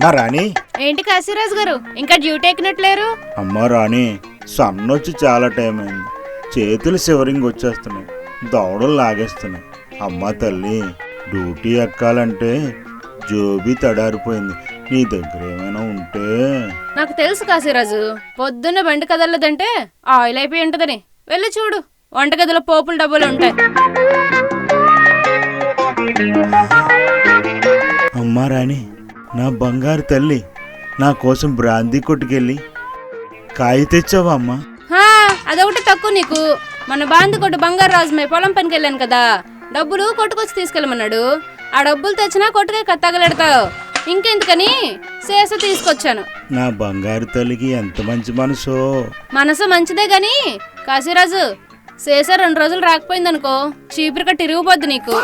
అమ్మ రాణి. ఏంటి కాశీరాజు గారు ఇంకా డ్యూటీ ఎక్కినట్లేరు? అమ్మ రాణి, సన్నొచ్చి చాలా టైం అయింది. చేతులు శివరింగ్ వచ్చేస్తున్నాయి, దవడలు లాగేస్తున్నాయి. అమ్మ తల్లి, డ్యూటీ ఎక్కాలంటే జోబీ తడారిపోయింది. నీ దగ్గర ఏమైనా ఉంటే. నాకు తెలుసు కాశీరాజు, పొద్దున్న బండి కదలదంటే ఆయిల్ అయిపోయి ఉంటుందని. వెళ్ళి చూడు, వంటగదిలో పోపుల డబ్బాలు ఉంటాయి. అమ్మా రాణి, నా బంగారు తల్లి, నా కోసం బ్రాందీ కొట్టుకెళ్ళి కాయ తెచ్చావా అమ్మా? అదొకటి తక్కువ నీకు. మన బాంది కొట్టు బంగారు రాజుమే పొలం పనికి వెళ్ళాను కదా, డబ్బులు కొట్టుకొచ్చి తీసుకెళ్ళమన్నాడు. ఆ డబ్బులు తెచ్చినా కొట్టుకే కత్తగలెడతావు. ఇంకెందుకని శేష తీసుకొచ్చాను. నా బంగారు తల్లికి ఎంత మంచి మనసు. మనసు మంచిదే గాని కాశీరాజు, శేష 2 రోజులు రాకపోయిందనుకో చీపురిక తిరిగిపోద్ది నీకు.